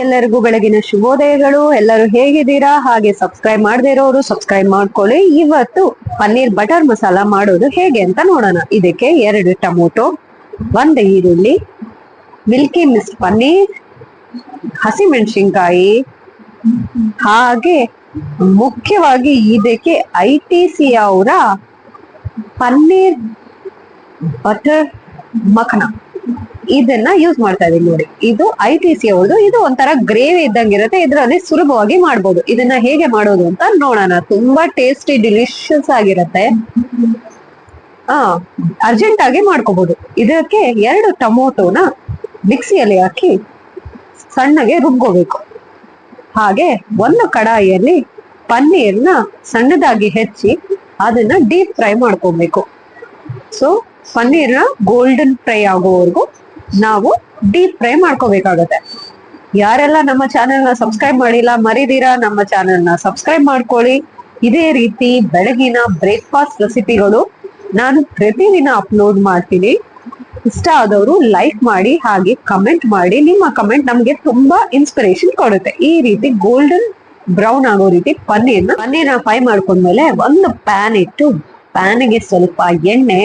ಎಲ್ಲರಿಗೂ ಬೆಳಗಿನ ಶುಭೋದಯಗಳು. ಎಲ್ಲರೂ ಹೇಗಿದ್ದೀರಾ? ಹಾಗೆ ಸಬ್ಸ್ಕ್ರೈಬ್ ಮಾಡದೇ ಇರೋರು ಸಬ್ಸ್ಕ್ರೈಬ್ ಮಾಡ್ಕೊಳ್ಳಿ. ಇವತ್ತು ಪನ್ನೀರ್ ಬಟರ್ ಮಸಾಲಾ ಮಾಡೋದು ಹೇಗೆ ಅಂತ ನೋಡೋಣ. ಇದಕ್ಕೆ 2 ಟೊಮೊಟೊ, 1 ಈರುಳ್ಳಿ, ಮಿಲ್ಕಿ ಮಿಸ್ಟ್ ಪನ್ನೀರ್, ಹಸಿಮೆಣಸಿನ್ಕಾಯಿ, ಹಾಗೆ ಮುಖ್ಯವಾಗಿ ಇದಕ್ಕೆ ITC ಅವರ ಪನ್ನೀರ್ ಬಟರ್ ಮಖನ ಇದನ್ನ ಯೂಸ್ ಮಾಡ್ತಾ ಇದೀನಿ ನೋಡಿ. ಇದು ITC ಅವ್ರದ್ದು. ಇದು ಒಂಥರ ಗ್ರೇವಿ ಇದ್ದಂಗಿರುತ್ತೆ. ಇದರಲ್ಲಿ ಸುಲಭವಾಗಿ ಮಾಡ್ಬೋದು. ಇದನ್ನ ಹೇಗೆ ಮಾಡೋದು ಅಂತ ನೋಡೋಣ. ತುಂಬಾ ಟೇಸ್ಟಿ ಡಿಲಿಷಿಯಸ್ ಆಗಿರುತ್ತೆ. ಅರ್ಜೆಂಟ್ ಆಗಿ ಮಾಡ್ಕೋಬಹುದು. ಇದಕ್ಕೆ 2 ಟೊಮೊಟೊನ ಮಿಕ್ಸಿಯಲ್ಲಿ ಹಾಕಿ ಸಣ್ಣಗೆ ರುಬ್ಕೋಬೇಕು. ಹಾಗೆ ಒಂದು ಕಡಾಯಿಯಲ್ಲಿ ಪನ್ನೀರ್ನ ಸಣ್ಣದಾಗಿ ಹೆಚ್ಚಿ ಅದನ್ನ ಡೀಪ್ ಫ್ರೈ ಮಾಡ್ಕೋಬೇಕು. ಸೊ ಪನ್ನೀರ್ನ ಗೋಲ್ಡನ್ ಫ್ರೈ ಆಗೋವರೆಗೂ ನಾವು ಡೀಪ್ ಫ್ರೈ ಮಾಡ್ಕೋಬೇಕಾಗತ್ತೆ. ಯಾರೆಲ್ಲ ನಮ್ಮ ಚಾನೆಲ್ನ ಸಬ್ಸ್ಕ್ರೈಬ್ ಮಾಡಿಲ್ಲ ಮರಿದಿರಾ, ನಮ್ಮ ಚಾನೆಲ್ನ ಸಬ್ಸ್ಕ್ರೈಬ್ ಮಾಡ್ಕೊಳ್ಳಿ. ಇದೇ ರೀತಿ ಬೆಳಗಿನ ಬ್ರೇಕ್ಫಾಸ್ಟ್ ರೆಸಿಪಿಗಳು ನಾನು ಪ್ರತಿದಿನ ಅಪ್ಲೋಡ್ ಮಾಡ್ತೀನಿ. ಇಷ್ಟ ಆದವರು ಲೈಕ್ ಮಾಡಿ, ಹಾಗೆ ಕಮೆಂಟ್ ಮಾಡಿ. ನಿಮ್ಮ ಕಮೆಂಟ್ ನಮ್ಗೆ ತುಂಬಾ ಇನ್ಸ್ಪಿರೇಷನ್ ಕೊಡುತ್ತೆ. ಈ ರೀತಿ ಗೋಲ್ಡನ್ ಬ್ರೌನ್ ಆಗೋ ರೀತಿ ಪನ್ನೀರ್ನ ಫ್ರೈ ಮಾಡ್ಕೊಂಡ್ಮೇಲೆ ಒಂದು ಪ್ಯಾನ್ ಇಟ್ಟು ಪ್ಯಾನ್ಗೆ ಸ್ವಲ್ಪ ಎಣ್ಣೆ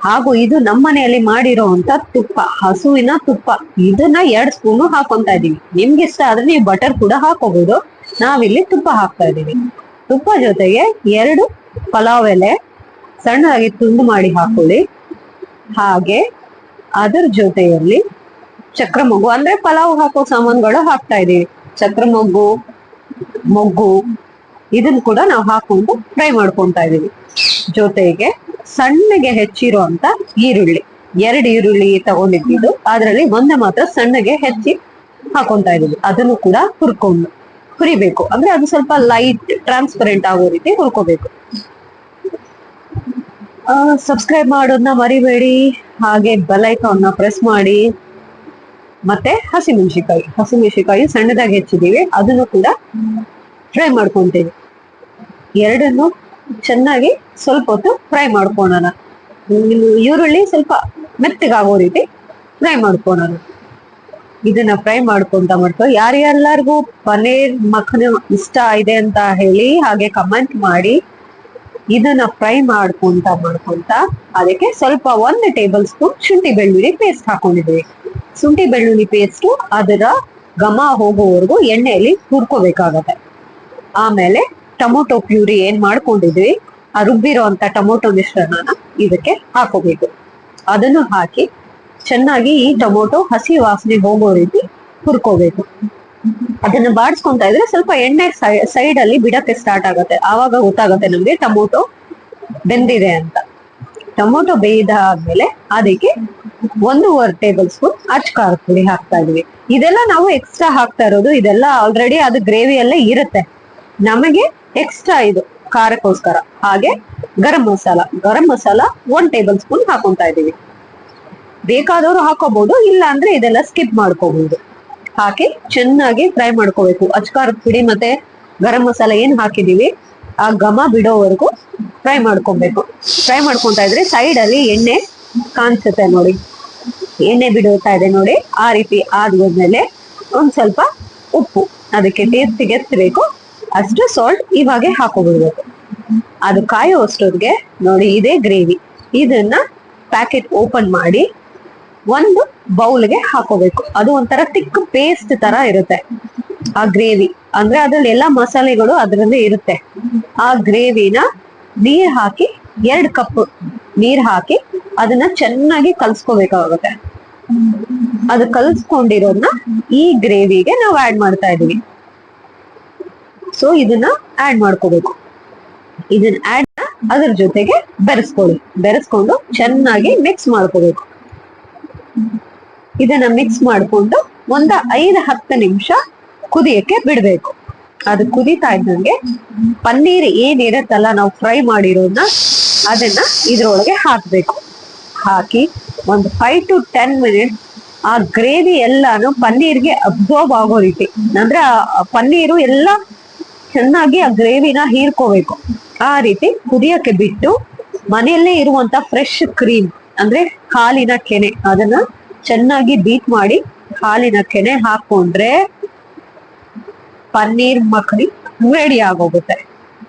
ಹಾಗೂ ಇದು ನಮ್ಮ ಮನೆಯಲ್ಲಿ ಮಾಡಿರೋಂತ ತುಪ್ಪ, ಹಸುವಿನ ತುಪ್ಪ, ಇದನ್ನ 2 ಸ್ಪೂನು ಹಾಕೊಂತಾ ಇದೀವಿ. ನಿಮ್ಗೆ ಇಷ್ಟ ಆದ್ರೆ ನೀವು ಬಟರ್ ಕೂಡ ಹಾಕೋಬಹುದು. ನಾವಿಲ್ಲಿ ತುಪ್ಪ ಹಾಕ್ತಾ ಇದೀವಿ. ತುಪ್ಪ ಜೊತೆಗೆ 2 ಪಲಾವ್ ಎಲೆ ಸಣ್ಣದಾಗಿ ತುಂಡು ಮಾಡಿ ಹಾಕೊಳ್ಳಿ. ಹಾಗೆ ಅದರ ಜೊತೆಯಲ್ಲಿ ಚಕ್ರ ಮೊಗ್ಗು, ಅಂದ್ರೆ ಪಲಾವ್ ಹಾಕೋ ಸಾಮಾನುಗಳು ಹಾಕ್ತಾ ಇದೀವಿ. ಚಕ್ರ ಮೊಗ್ಗು ಇದನ್ನ ಕೂಡ ನಾವು ಹಾಕೊಂಡು ಫ್ರೈ ಮಾಡ್ಕೊಂತಾ ಇದೀವಿ. ಜೊತೆಗೆ ಸಣ್ಣಗೆ ಹೆಚ್ಚಿರುವಂತ ಈರುಳ್ಳಿ, 2 ಈರುಳ್ಳಿ ತಗೊಂಡಿದ್ದು ಅದರಲ್ಲಿ 1 ಮಾತ್ರ ಸಣ್ಣಗೆ ಹೆಚ್ಚಿ ಹಾಕೊಂತಾ ಇದೀವಿ. ಅದನ್ನು ಕೂಡ ಹುರಿಬೇಕು. ಅಂದ್ರೆ ಅದು ಸ್ವಲ್ಪ ಲೈಟ್ ಟ್ರಾನ್ಸ್ಪರೆಂಟ್ ಆಗೋ ರೀತಿ ಹುರ್ಕೋಬೇಕು. ಸಬ್ಸ್ಕ್ರೈಬ್ ಮಾಡೋದನ್ನ ಮರಿಬೇಡಿ. ಹಾಗೆ ಬೆಲ್ ಐಕಾನ್ನ ಪ್ರೆಸ್ ಮಾಡಿ. ಮತ್ತೆ ಹಸಿಮೆಣಸಿನಕಾಯಿ ಸಣ್ಣದಾಗಿ ಹೆಚ್ಚಿದೀವಿ, ಅದನ್ನು ಕೂಡ ಫ್ರೈ ಮಾಡ್ಕೊಂತೀವಿ. ಎರಡನ್ನು ಚೆನ್ನಾಗಿ ಸ್ವಲ್ಪ ಹೊತ್ತು ಫ್ರೈ ಮಾಡ್ಕೊಳ್ಳೋಣ. ಈರುಳ್ಳಿ ಸ್ವಲ್ಪ ಮೆತ್ತಗಾಗೋ ರೀತಿ ಫ್ರೈ ಮಾಡ್ಕೊಳ್ಳೋಣ. ಇದನ್ನ ಫ್ರೈ ಮಾಡ್ಕೊಂತ ಯಾರ್ಯಾರಿಗೂ ಪನ್ನೀರ್ ಮಖನ ಇಷ್ಟ ಇದೆ ಅಂತ ಹೇಳಿ ಹಾಗೆ ಕಮೆಂಟ್ ಮಾಡಿ. ಇದನ್ನ ಫ್ರೈ ಮಾಡ್ಕೊಂತ ಅದಕ್ಕೆ ಸ್ವಲ್ಪ 1 ಟೇಬಲ್ ಸ್ಪೂನ್ ಶುಂಠಿ ಬೆಳ್ಳುಳ್ಳಿ ಪೇಸ್ಟ್ ಹಾಕೊಂಡಿದ್ದೀವಿ. ಶುಂಠಿ ಬೆಳ್ಳುಳ್ಳಿ ಪೇಸ್ಟ್ ಅದರ ಘಮ ಹೋಗೋವರೆಗೂ ಎಣ್ಣೆಯಲ್ಲಿ ಹುರ್ಕೋಬೇಕಾಗತ್ತೆ. ಆಮೇಲೆ ಟೊಮೊಟೊ ಪ್ಯೂರಿ ಏನ್ ಮಾಡ್ಕೊಂಡಿದ್ವಿ, ಆ ರುಬ್ಬಿರೋ ಅಂತ ಟೊಮೊಟೊ ಮಿಶ್ರಣನ ಇದಕ್ಕೆ ಹಾಕೋಬೇಕು. ಅದನ್ನು ಹಾಕಿ ಚೆನ್ನಾಗಿ ಈ ಟೊಮೊಟೊ ಹಸಿ ವಾಸನೆ ಹೋಗೋ ರೀತಿ ಹುರ್ಕೋಬೇಕು. ಅದನ್ನ ಬಾಡಿಸ್ಕೊಂತ ಇದ್ರೆ ಸ್ವಲ್ಪ ಎಣ್ಣೆ ಸೈಡ್ ಅಲ್ಲಿ ಬಿಡಕ್ಕೆ ಸ್ಟಾರ್ಟ್ ಆಗತ್ತೆ. ಆವಾಗ ಗೊತ್ತಾಗತ್ತೆ ನಮ್ಗೆ ಟೊಮೊಟೊ ಬೆಂದಿದೆ ಅಂತ. ಟೊಮೊಟೊ ಬೇಯ್ದಾದ್ಮೇಲೆ ಅದಕ್ಕೆ 1.5 ಟೇಬಲ್ ಸ್ಪೂನ್ ಖಾರದ ಪುಡಿ ಹಾಕ್ತಾ ಇದೀವಿ. ಇದೆಲ್ಲ ನಾವು ಎಕ್ಸ್ಟ್ರಾ ಹಾಕ್ತಾ ಇರೋದು. ಇದೆಲ್ಲ ಆಲ್ರೆಡಿ ಅದು ಗ್ರೇವಿಯಲ್ಲೇ ಇರುತ್ತೆ. ನಮಗೆ ಎಕ್ಸ್ಟ್ರಾ ಇದು ಖಾರಕ್ಕೋಸ್ಕರ. ಹಾಗೆ ಗರಂ ಮಸಾಲ 1 ಟೇಬಲ್ ಸ್ಪೂನ್ ಹಾಕೊಂತಾ ಇದೀವಿ. ಬೇಕಾದವರು ಹಾಕೋಬಹುದು, ಇಲ್ಲ ಅಂದ್ರೆ ಇದೆಲ್ಲ ಸ್ಕಿಪ್ ಮಾಡ್ಕೋಬಹುದು. ಹಾಕಿ ಚೆನ್ನಾಗಿ ಫ್ರೈ ಮಾಡ್ಕೋಬೇಕು. ಖಾರದ ಪುಡಿ ಮತ್ತೆ ಗರಂ ಮಸಾಲ ಏನ್ ಹಾಕಿದೀವಿ ಆ ಘಮ ಬಿಡೋವರೆಗೂ ಫ್ರೈ ಮಾಡ್ಕೊಬೇಕು. ಫ್ರೈ ಮಾಡ್ಕೊಂತ ಇದ್ರೆ ಸೈಡ್ ಅಲ್ಲಿ ಎಣ್ಣೆ ಕಾಣಿಸುತ್ತೆ ನೋಡಿ, ಎಣ್ಣೆ ಬಿಡುತ್ತಾ ಇದೆ ನೋಡಿ. ಆ ರೀತಿ ಆದ್ಮೇಲೆ ಒಂದ್ ಸ್ವಲ್ಪ ಉಪ್ಪು, ಅದಕ್ಕೆ ಟೇಸ್ಟಿಗೆ ಎತ್ತಬೇಕು ಅಷ್ಟು ಸಾಲ್ಟ್ ಇವಾಗೆ ಹಾಕೋಬಿಡ್ಬೇಕು. ಅದು ಕಾಯೋ ಅಷ್ಟೊತ್ತಿಗೆ ನೋಡಿ ಇದೇ ಗ್ರೇವಿ. ಇದನ್ನ ಪ್ಯಾಕೆಟ್ ಓಪನ್ ಮಾಡಿ ಒಂದು ಬೌಲ್ಗೆ ಹಾಕೋಬೇಕು. ಅದು ಒಂಥರ ತಿಕ್ ಪೇಸ್ಟ್ ತರ ಇರುತ್ತೆ ಆ ಗ್ರೇವಿ. ಅಂದ್ರೆ ಅದ್ರಲ್ಲಿ ಎಲ್ಲಾ ಮಸಾಲೆಗಳು ಅದರಲ್ಲೇ ಇರುತ್ತೆ. ಆ ಗ್ರೇವಿನ ನೀರ್ ಹಾಕಿ 2 ಕಪ್ ನೀರ್ ಹಾಕಿ ಅದನ್ನ ಚೆನ್ನಾಗಿ ಕಲ್ಸ್ಕೋಬೇಕಾಗುತ್ತೆ. ಅದು ಕಲ್ಸ್ಕೊಂಡಿರೋದನ್ನ ಈ ಗ್ರೇವಿಗೆ ನಾವು ಆಡ್ ಮಾಡ್ತಾ ಇದೀವಿ. ಸೊ ಇದನ್ನ ಆಡ್ ಮಾಡ್ಕೋಬೇಕು. ಇದನ್ನ ಅದ್ರ ಜೊತೆಗೆ ಬೆರೆಸ್ಕೊಂಡು ಚೆನ್ನಾಗಿ ಮಿಕ್ಸ್ ಮಾಡ್ಕೋಬೇಕು. ಇದನ್ನ ಮಿಕ್ಸ್ ಮಾಡ್ಕೊಂಡು 5-10 ನಿಮಿಷ ಕುದಿಯಕ್ಕೆ ಬಿಡ್ಬೇಕು. ಅದು ಕುದಿತಾ ಇದ್ದಂಗೆ ಪನ್ನೀರ್ ಏನಿರತ್ತಲ್ಲ ನಾವು ಫ್ರೈ ಮಾಡಿರೋದನ್ನ ಅದನ್ನ ಇದ್ರೊಳಗೆ ಹಾಕ್ಬೇಕು. ಹಾಕಿ ಒಂದು 5 to 10 ಮಿನಿಟ್ಸ್ ಆ ಗ್ರೇವಿ ಎಲ್ಲಾನು ಪನ್ನೀರ್ಗೆ ಅಬ್ಸರ್ವ್ ಆಗೋ ರೀತಿ, ಅಂದ್ರೆ ಆ ಪನ್ನೀರು ಎಲ್ಲ ಚೆನ್ನಾಗಿ ಆ ಗ್ರೇವಿನ ಹೀರ್ಕೋಬೇಕು. ಆ ರೀತಿ ಕುದಿಯಕ್ಕೆ ಬಿಟ್ಟು ಮನೆಯಲ್ಲೇ ಇರುವಂತ ಫ್ರೆಶ್ ಕ್ರೀಮ್, ಅಂದ್ರೆ ಹಾಲಿನ ಕೆನೆ, ಅದನ್ನ ಚೆನ್ನಾಗಿ ಬೀಟ್ ಮಾಡಿ ಹಾಲಿನ ಕೆನೆ ಹಾಕೊಂಡ್ರೆ ಪನ್ನೀರ್ ಮಖನಿ ರೆಡಿ ಆಗೋಗುತ್ತೆ.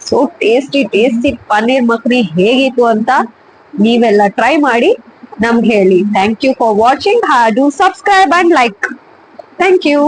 So tasty tasty paneer makhani ಹೇಗಿತ್ತು ಅಂತ ನೀವೆಲ್ಲ ಟ್ರೈ ಮಾಡಿ ನಮ್ಗೆ ಹೇಳಿ. Thank you for watching. Do subscribe and like. Thank you.